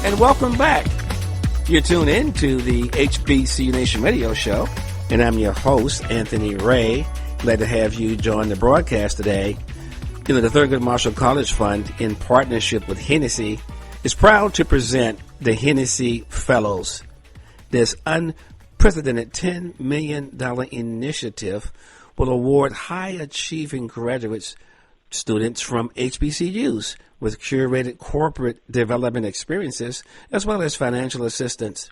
and welcome back. You're tuned in to the HBCU Nation Radio Show, and I'm your host, Anthony Ray. Glad to have you join the broadcast today. The Thurgood Marshall College Fund, in partnership with Hennessy, is proud to present the Hennessy Fellows. This unprecedented $10 million initiative will award high-achieving students from HBCUs with curated corporate development experiences as well as financial assistance.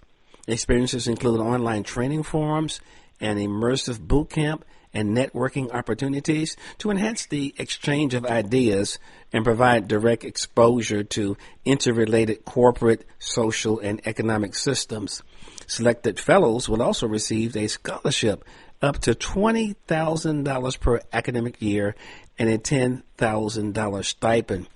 Experiences include online training forums, an immersive boot camp, and networking opportunities to enhance the exchange of ideas and provide direct exposure to interrelated corporate, social, and economic systems. Selected fellows will also receive a scholarship up to $20,000 per academic year and a $10,000 stipend.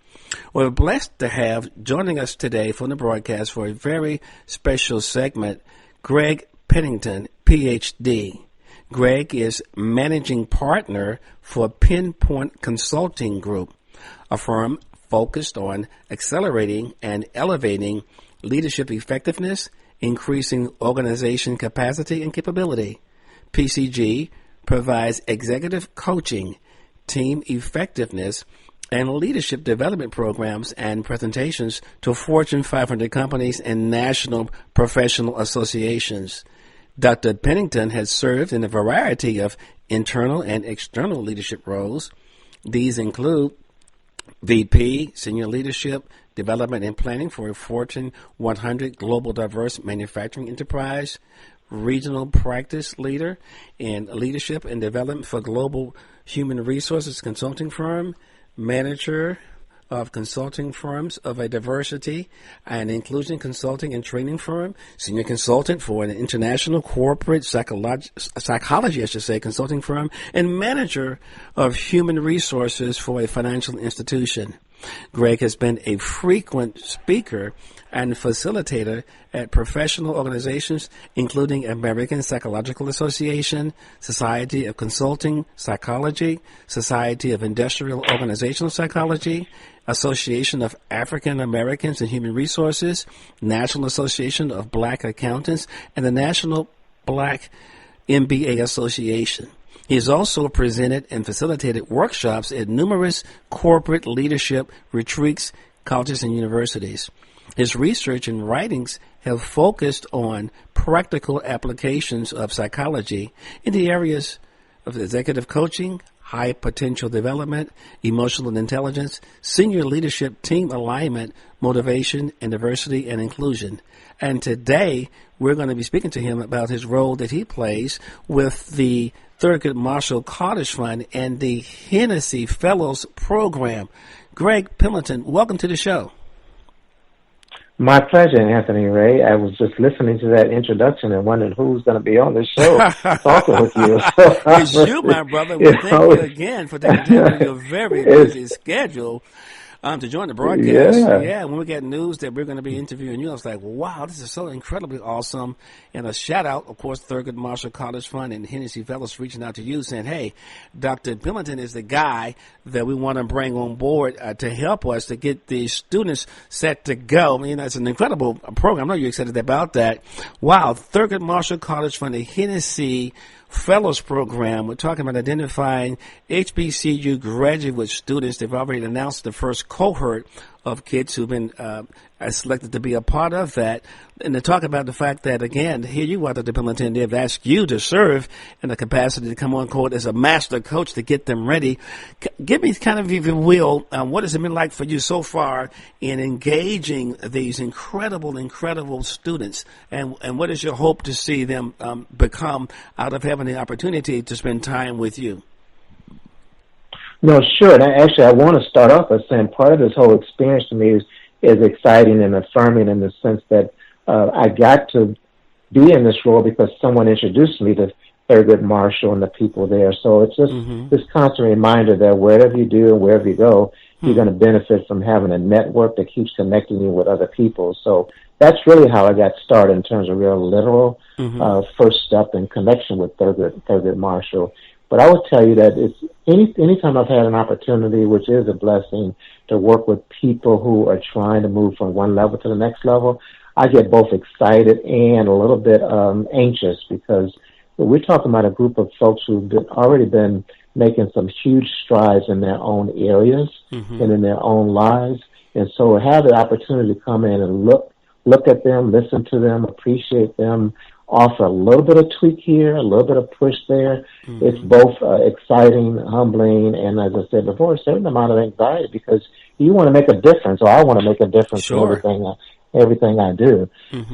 We're blessed to have joining us today from the broadcast for a very special segment, Greg Pennington, Ph.D. Greg is managing partner for Pennpoint Consulting Group, a firm focused on accelerating and elevating leadership effectiveness, increasing organization capacity and capability. PCG provides executive coaching, team effectiveness, and leadership development programs and presentations to Fortune 500 companies and national professional associations. Dr. Pennington has served in a variety of internal and external leadership roles. These include VP, Senior Leadership, Development and Planning for a Fortune 100 Global Diverse Manufacturing Enterprise, Regional Practice Leader in Leadership and Development for Global Human Resources Consulting Firm, Manager of consulting firms of a diversity and inclusion consulting and training firm, senior consultant for an international corporate psychology, consulting firm, and manager of human resources for a financial institution. Greg has been a frequent speaker and facilitator at professional organizations including American Psychological Association, Society of Consulting Psychology, Society of Industrial Organizational Psychology, Association of African Americans in Human Resources, National Association of Black Accountants, and the National Black MBA Association. He has also presented and facilitated workshops at numerous corporate leadership retreats, colleges, and universities. His research and writings have focused on practical applications of psychology in the areas of executive coaching, high potential development, emotional intelligence, senior leadership, team alignment, motivation, and diversity and inclusion. And today, we're going to be speaking to him about his role that he plays with the Thurgood Marshall College Fund and the Hennessy Fellows program. Greg Pennington, welcome to the show. My pleasure, Anthony Ray. I was just listening to that introduction and wondering who's going to be on the show talking with you. It's you, my brother. Well, thank you again for taking time out of your very busy schedule to join the broadcast. Yeah, when we got news that we're going to be interviewing you, I was like, wow, this is so incredibly awesome. And a shout out, of course, Thurgood Marshall College Fund and Hennessy Fellows reaching out to you saying, hey, Dr. Pennington is the guy that we want to bring on board to help us to get these students set to go. I mean, it's an incredible program. I know you're excited about that. Wow, Thurgood Marshall College Fund, the Hennessy Fellows program. We're talking about identifying HBCU graduate students. They've already announced the first cohort of kids who've been selected to be a part of that. And to talk about the fact that, again, here you are, Dr. Pennington, they've asked you to serve in the capacity to come on court as a master coach to get them ready. Give me kind of, if you will, what has it been like for you so far in engaging these incredible students? And what is your hope to see them become out of having the opportunity to spend time with you? No, sure. And I want to start off by saying part of this whole experience to me is exciting and affirming in the sense that I got to be in this role because someone introduced me to Thurgood Marshall and the people there. So it's just this constant reminder that wherever you do and wherever you go, you're going to benefit from having a network that keeps connecting you with other people. So that's really how I got started in terms of real literal first step in connection with Thurgood Marshall. But I would tell you that anytime I've had an opportunity, which is a blessing, to work with people who are trying to move from one level to the next level, I get both excited and a little bit anxious, because we're talking about a group of folks who've already been making some huge strides in their own areas and in their own lives. And so to have the opportunity to come in and look at them, listen to them, appreciate them, offer a little bit of tweak here, a little bit of push there. It's both exciting, humbling, and as I said before, a certain amount of anxiety, because you want to make a difference, or I want to make a difference in everything I do.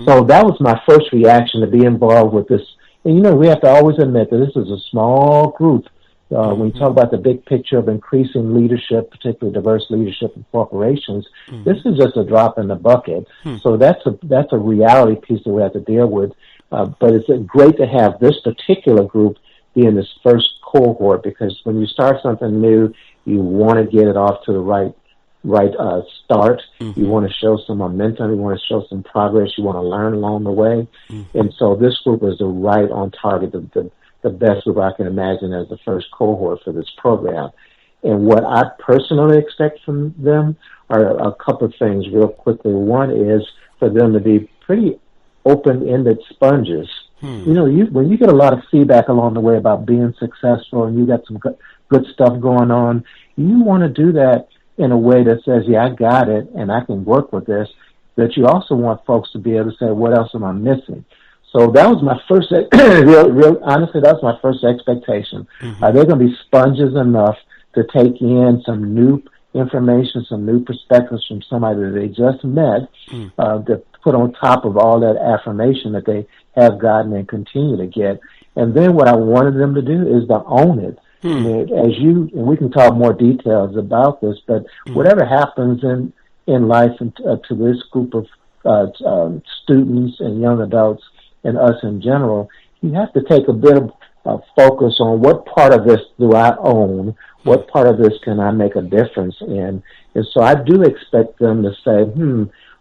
So that was my first reaction, to be involved with this. And, we have to always admit that this is a small group. When you talk about the big picture of increasing leadership, particularly diverse leadership in corporations, this is just a drop in the bucket. So that's a reality piece that we have to deal with. But it's great to have this particular group be in this first cohort, because when you start something new, you want to get it off to the right start. You want to show some momentum. You want to show some progress. You want to learn along the way. And so this group was the right on target, the best group I can imagine as the first cohort for this program. And what I personally expect from them are a couple of things real quickly. One is for them to be pretty open-ended sponges. When you get a lot of feedback along the way about being successful and you got some good stuff going on, you want to do that in a way that says, yeah, I got it and I can work with this, that you also want folks to be able to say, what else am I missing? So that was my first, honestly, that was my first expectation. Are they going to be sponges enough to take in some new information, some new perspectives from somebody that they just met, to put on top of all that affirmation that they have gotten and continue to get? And then what I wanted them to do is to own it. I mean, and we can talk more details about this, but whatever happens in life to this group of students and young adults and us in general, you have to take a bit of focus on what part of this do I own, what part of this can I make a difference in. And so I do expect them to say,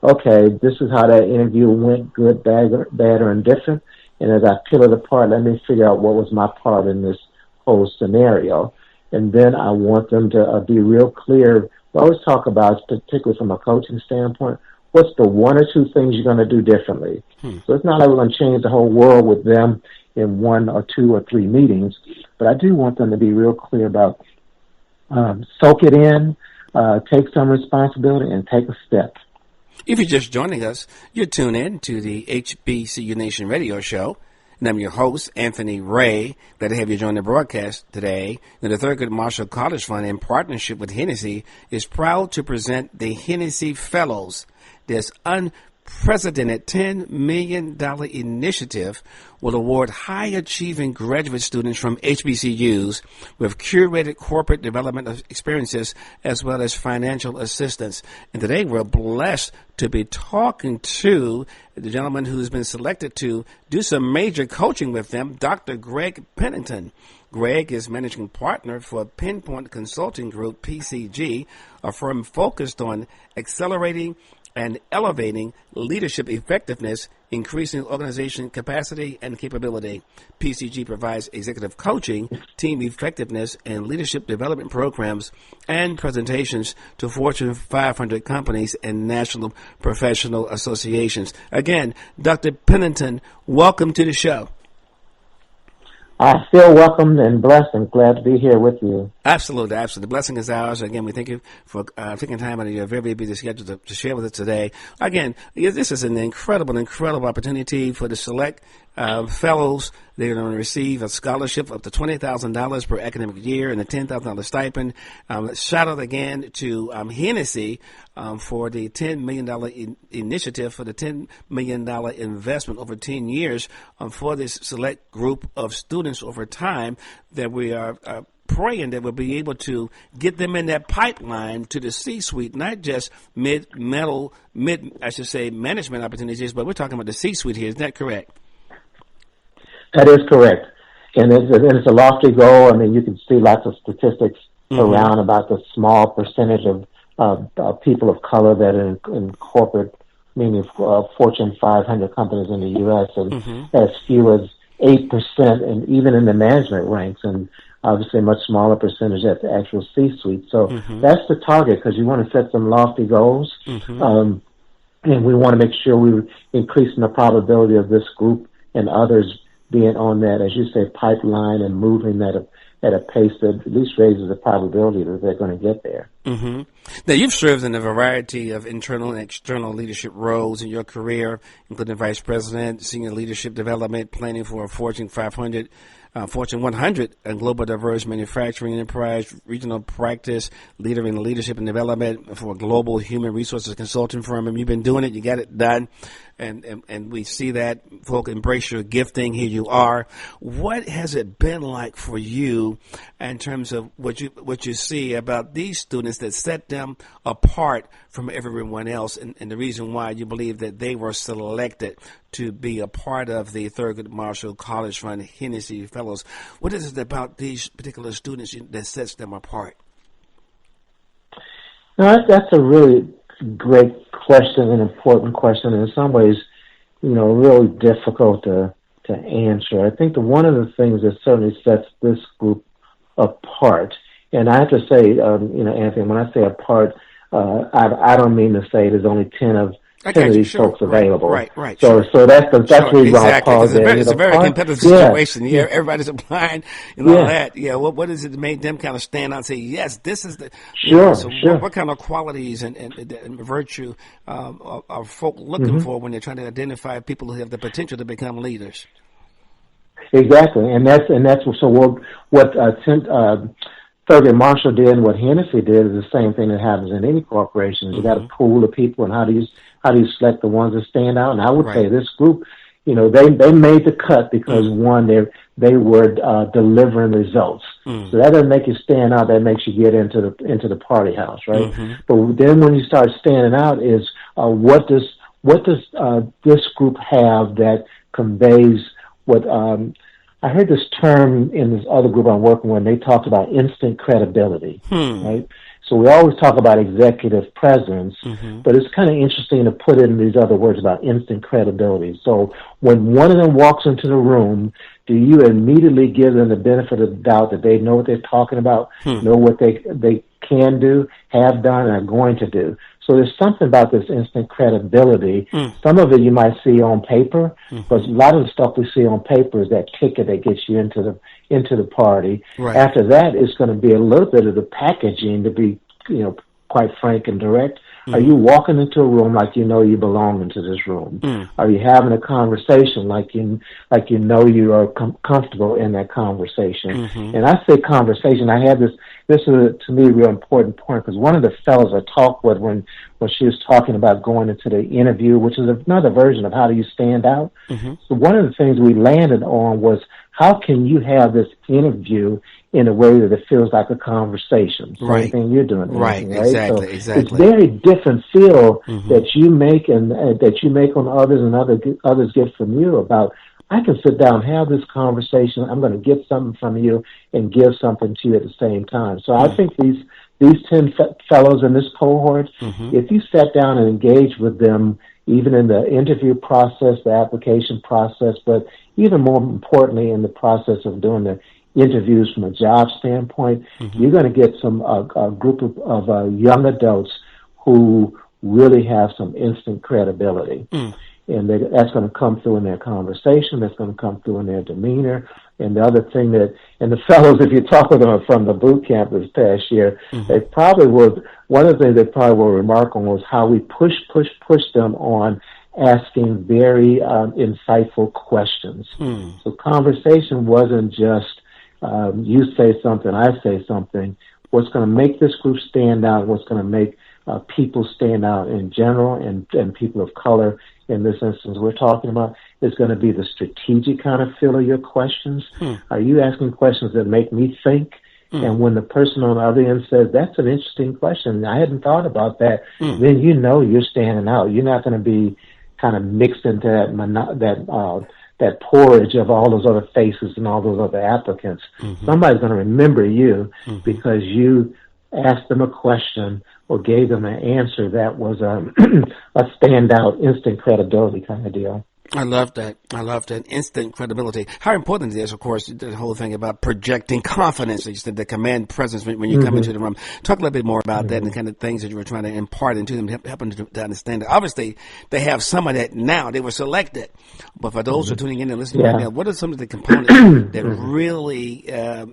okay, this is how that interview went, good, bad, or indifferent. And as I peel it apart, let me figure out what was my part in this whole scenario. And then I want them to be real clear. We always talk about, particularly from a coaching standpoint, what's the one or two things you're going to do differently? So it's not like we're going to change the whole world with them in 1 or 2 or 3 meetings, but I do want them to be real clear about soak it in, take some responsibility, and take a step. If you're just joining us, you're tuned in to the HBCU Nation radio show. And I'm your host, Anthony Ray. Glad to have you join the broadcast today. Now, the Thurgood Marshall College Fund, in partnership with Hennessy, is proud to present the Hennessy Fellows. This unprecedented $10 million initiative will award high-achieving graduate students from HBCUs with curated corporate development experiences as well as financial assistance. And today we're blessed to be talking to the gentleman who's been selected to do some major coaching with them, Dr. Greg Pennington. Greg is managing partner for Pennpoint Consulting Group, PCG, a firm focused on accelerating and elevating leadership effectiveness, increasing organization capacity and capability. PCG provides executive coaching, team effectiveness, and leadership development programs and presentations to Fortune 500 companies and national professional associations. Again, Dr. Pennington, welcome to the show. I feel welcomed and blessed and glad to be here with you. Absolutely, absolutely. The blessing is ours. Again, we thank you for taking time out of your very busy schedule to share with us today. Again, this is an incredible opportunity for the select fellows. They're going to receive a scholarship up to $20,000 per academic year and a $10,000 stipend. Shout out again to Hennessy for the $10 million initiative, for the $10 million investment over 10 years for this select group of students over time, that we are praying that we'll be able to get them in that pipeline to the C-suite, not just management opportunities, but we're talking about the C-suite here. Is that correct? That is correct. And it's a lofty goal. I mean, you can see lots of statistics around about the small percentage of people of color that are in corporate, meaning Fortune 500 companies in the U.S., and as few as 8%, and even in the management ranks. And obviously a much smaller percentage at the actual C-suite. So that's the target, because you want to set some lofty goals. And we want to make sure we're increasing the probability of this group and others being on that, as you say, pipeline and moving that at a pace that at least raises the probability that they're going to get there. Now, you've served in a variety of internal and external leadership roles in your career, including vice president, senior leadership development, planning for a Fortune 500, Fortune 100, and global diverse manufacturing enterprise, regional practice, leader in leadership and development for a global human resources consulting firm. And you've been doing it. You got it done. And we see that. Folk, embrace your gifting. Here you are. What has it been like for you in terms of what you see about these students that set them apart from everyone else, and the reason why you believe that they were selected to be a part of the Thurgood Marshall College Fund Hennessy Fellows? What is it about these particular students that sets them apart? No, that's a really great question, an important question, and in some ways, really difficult to answer. I think that one of the things that certainly sets this group apart, and I have to say, Anthony, when I say apart, I don't mean to say there's only 10 of these folks available. Right. So that's the reason I pause there. It's a very competitive situation. Yeah, everybody's applying and all that. Yeah, what is it that made them kind of stand out and say, yes, this is the... Sure. What kind of qualities and virtue are folk looking for when they're trying to identify people who have the potential to become leaders? Exactly, and that's so what Thurgood Marshall did and what Hennessy did is the same thing that happens in any corporation. You got a pool of people, and how do you select the ones that stand out? And I would say this group, they made the cut because one, they were delivering results. So that doesn't make you stand out. That makes you get into the party house, right? But then when you start standing out, is what does this group have that conveys what? I heard this term in this other group I'm working with, and they talked about instant credibility, right? So we always talk about executive presence, but it's kind of interesting to put in these other words about instant credibility. So when one of them walks into the room, do you immediately give them the benefit of the doubt that they know what they're talking about, know what they can do, have done, and are going to do? So there's something about this instant credibility. Some of it you might see on paper, but a lot of the stuff we see on paper is that ticket that gets you into the party. Right. After that, it's going to be a little bit of the packaging, to be quite frank and direct. Are you walking into a room like you know you belong into this room? Are you having a conversation like you know you are comfortable in that conversation? And I say conversation. I had this is, to me, a real important point, because one of the fellows I talked with when she was talking about going into the interview, which is another version of how do you stand out. So one of the things we landed on was, how can you have this interview in a way that it feels like a conversation? Same thing you're doing. Right, exactly. Exactly. It's very different feel that you make and that you make on others and others get from you about, I can sit down, have this conversation, I'm going to get something from you and give something to you at the same time. So I think these 10 fellows in this cohort, if you sat down and engaged with them, even in the interview process, the application process, but even more importantly in the process of doing the interviews from a job standpoint, you're going to get a group of young adults who really have some instant credibility. And that's going to come through in their conversation, that's going to come through in their demeanor. And the other thing and the fellows, if you talk with them from the boot camp this past year, they probably one of the things they probably will remark on was how we push them on asking very insightful questions. So conversation wasn't just you say something, I say something. What's going to make this group stand out, what's going to make people stand out in general, and people of color in this instance we're talking about, is going to be the strategic kind of feel of your questions. Are you asking questions that make me think? And when the person on the other end says, that's an interesting question, I hadn't thought about that, then you're standing out. You're not going to be kind of mixed into that porridge of all those other faces and all those other applicants. Somebody's going to remember you because you asked them a question or gave them an answer that was a standout, instant credibility kind of deal. I love that. I love that. Instant credibility. How important it is, of course, the whole thing about projecting confidence, the command presence when you come into the room. Talk a little bit more about that and the kind of things that you were trying to impart into them, help them to understand it. Obviously, they have some of that now. They were selected. But for those who are tuning in and listening right now, what are some of the components that really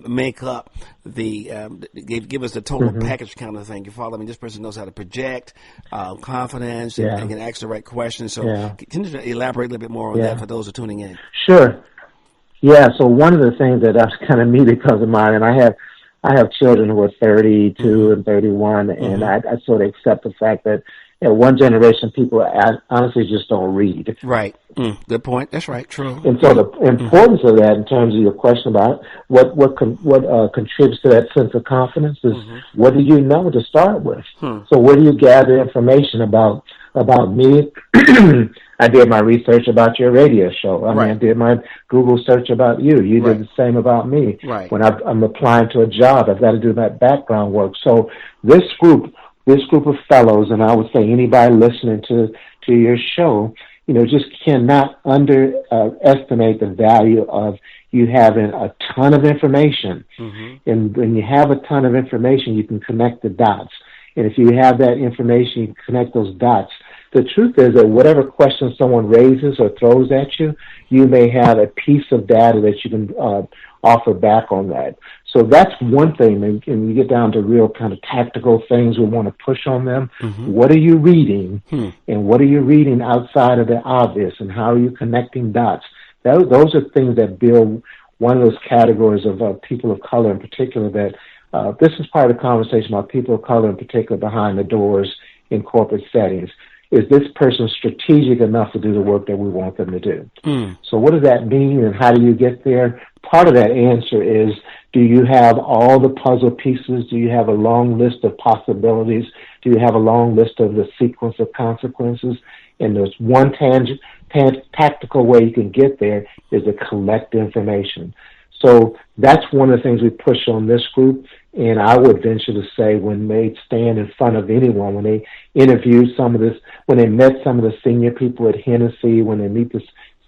make up give us the total package kind of thing? You follow me? This person knows how to project confidence and can ask the right questions. So can you elaborate a little bit more on that for those who are tuning in? Sure. Yeah, so one of the things that kind of immediately comes to mind, and I have children who are 32 and 31, and I sort of accept the fact that one generation people honestly just don't read. Right. Good point. That's right. True. And so the importance of that, in terms of your question about what contributes to that sense of confidence, is what do you know to start with? So where do you gather information about me? I did my research about your radio show. I did my Google search about you. You did the same about me. Right. When I'm applying to a job, I've got to do that background work. So this group of fellows, and I would say anybody listening to your show, just cannot underestimate the value of you having a ton of information. And when you have a ton of information, you can connect the dots. And if you have that information, you can connect those dots. The truth is that whatever question someone raises or throws at you, you may have a piece of data that you can offer back on that. So that's one thing. And you get down to real kind of tactical things we want to push on them. What are you reading? And what are you reading outside of the obvious? And how are you connecting dots? Those are things that build one of those categories of people of color in particular that this is part of the conversation about people of color in particular behind the doors in corporate settings. Is this person strategic enough to do the work that we want them to do? So what does that mean, and how do you get there? Part of that answer is, do you have all the puzzle pieces? Do you have a long list of possibilities? Do you have a long list of the sequence of consequences? And there's one tactical way you can get there is to collect information. So that's one of the things we push on this group. And I would venture to say when they stand in front of anyone, when they interview when they met some of the senior people at Hennessy, when they meet the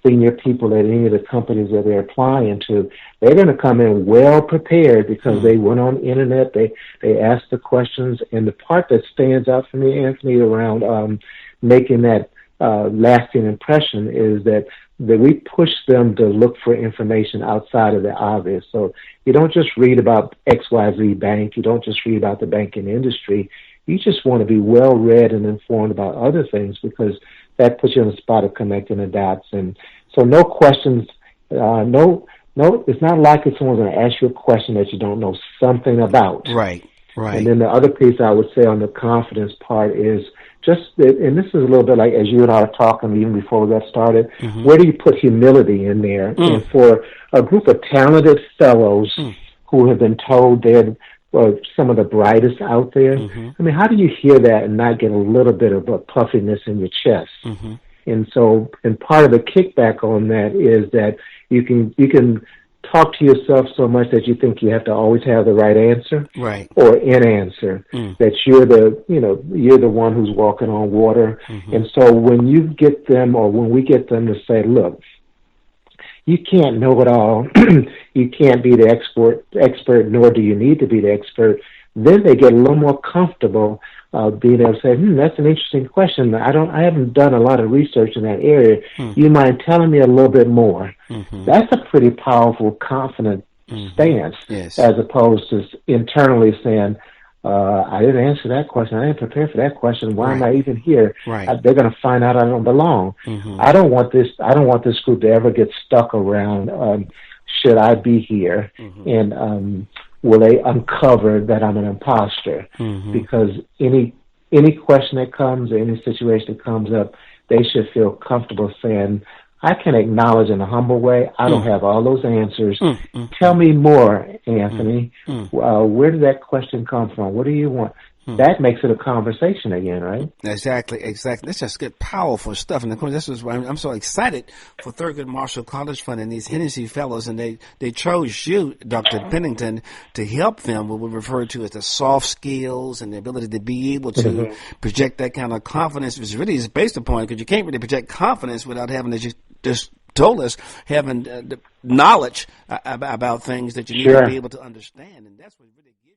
senior people at any of the companies that they're applying to, they're going to come in well prepared because they went on the internet, they asked the questions. And the part that stands out for me, Anthony, around making that lasting impression is that we push them to look for information outside of the obvious. So you don't just read about XYZ Bank. You don't just read about the banking industry. You just want to be well read and informed about other things because that puts you on the spot of connecting the dots. And so no questions, it's not likely someone's going to ask you a question that you don't know something about. Right. And then the other piece I would say on the confidence part is and this is a little bit like as you and I were talking even before we got started, where do you put humility in there? And for a group of talented fellows who have been told they're some of the brightest out there, I mean, how do you hear that and not get a little bit of a puffiness in your chest? And so, and part of the kickback on that is that you can talk to yourself so much that you think you have to always have the right answer, or an answer, that you're the one who's walking on water. And so when you get them, or when we get them to say, look, you can't know it all, you can't be the expert, nor do you need to be the expert, then they get a little more comfortable being able to say, that's an interesting question. I haven't done a lot of research in that area. You mind telling me a little bit more? That's a pretty powerful, confident stance, as opposed to internally saying, I didn't answer that question. I didn't prepare for that question. Why am I even here? They're going to find out I don't belong. I don't want this group to ever get stuck around, should I be here? And will they uncover that I'm an imposter? Because any question that comes or any situation that comes up, they should feel comfortable saying, I can acknowledge in a humble way, I don't have all those answers. Tell me more, Anthony. Where did that question come from? What do you want? That makes it a conversation again, right? Exactly. That's just good, powerful stuff. And of course, this is why I'm so excited for Thurgood Marshall College Fund and these Hennessy Fellows. And they chose you, Dr. Pennington, to help them what we refer to as the soft skills and the ability to be able to project that kind of confidence, which really is based upon, because you can't really project confidence without having to just just told us, having the knowledge about things that you need to be able to understand, and that's what really gives